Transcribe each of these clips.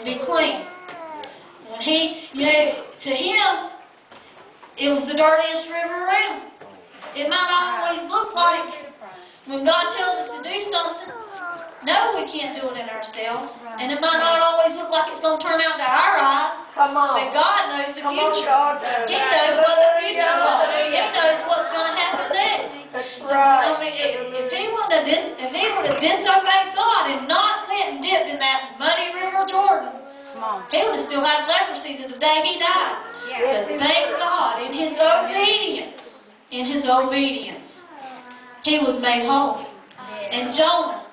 to be clean. When he, to him, it was the dirtiest river around. It might not always look like, when God tells us to do something, no, we can't do it in ourselves. And it might not always look like it's going to turn out to our eyes. Come on. But God knows the future. God He knows what the future holds. He knows what's going to happen next. That's right. I mean, if he would have disobeyed God and not went and dipped in that muddy river Jordan, he would have still had leprosy to the day he died. But thank God, in his obedience, he was made whole. And Jonah,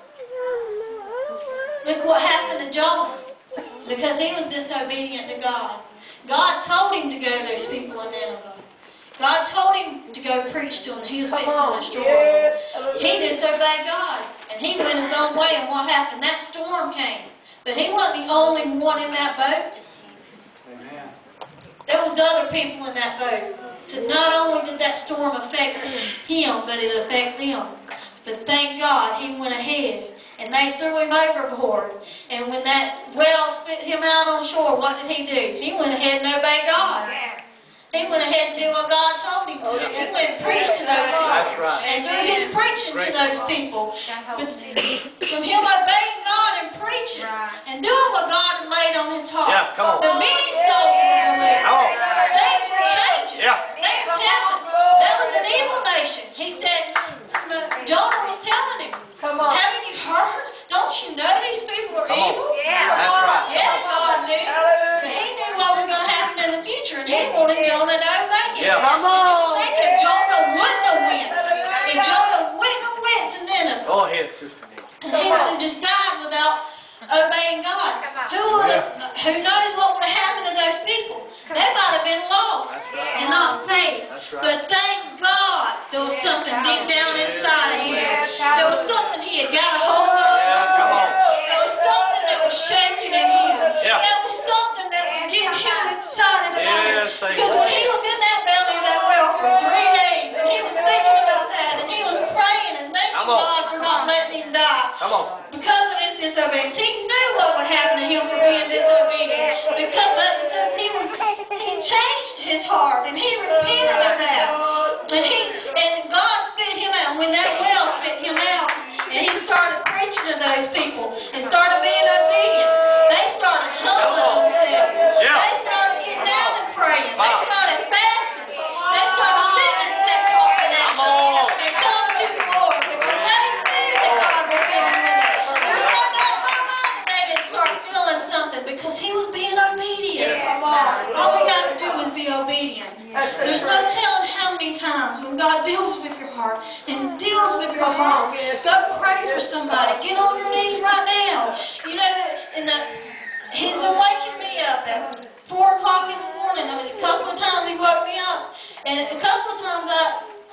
look what happened to Jonah. Because he was disobedient to God. God told him to go to those people in Nineveh. God told him to go preach to them. He was fixing to destroy them. He disobeyed God. And he went his own way, and what happened? That storm came. But he wasn't the only one in that boat. Amen. There was other people in that boat. So not only did that storm affect him, but it affected them. But thank God he went ahead. And they threw him overboard. And when that well spit him out on shore, what did he do? He went ahead and obeyed God. He went ahead and did what God told him to do. He went and preached to those people. That's right. And through his preaching to those people, but from him obeying God and preaching and doing what God had laid on his heart, the many souls were there. Things were changing. Things were happening. That was an evil nation. He said, Jonah was telling him, haven't you heard? Don't you know these people are evil? That's right. Yes, God knew. He knew what was going to happen in the future, and he wanted Jonah to obey him. Come on. Think if Jonah wouldn't have went. If Jonah wouldn't have went to Nineveh. Go ahead, Sister Nicky. He would have just died without obeying God. Who knows what would have happened to those people? They might have been lost and not saved. But thank God there was something deep down inside of him. There was something he had got a hold of. There was something that was shaking in him. There was something that was getting him excited about it. Because when he was in that belly of that well for 3 days, and he was thinking about that, and he was praying and thanking God for not letting him die. Because of his disobedience. He knew what would happen to him for being disobedient. Because he changed his heart, and he repented of that. And God spit him out. When that well spit him out, and he started preaching to those people, and started being obedient, they started humbling themselves. They started getting down and praying. They started fasting. They started sitting in sackcloth and ashes and coming to the Lord. Because they knew that God was feeling with them. There was no doubt in my mind that they didn't start feeling something because he was being obedient. All we got to do is be obedient. There's no telling how many times when God deals with your heart and deals with your heart, go pray for somebody. Get on your knees right now. You know, he's been waking me up at 4 o'clock in the morning. I mean, a couple of times he woke me up. And a couple of times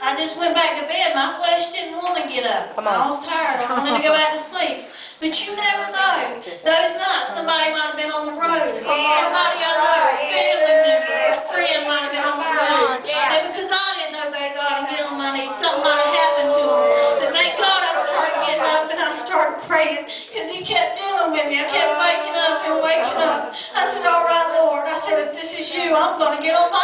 I just went back to bed. My flesh didn't want to get up. I was tired. I wanted to go back to sleep. But you never know. Those nights, somebody might have been on the road. Somebody I know, a family member, a friend might have been on the road. And because I didn't obey God and get on my knees, something might have happened to them. But thank God I started getting up and I started praying because he kept dealing with me. I kept waking up and waking up. I said, all right, Lord. I said, if this is you, I'm going to get on my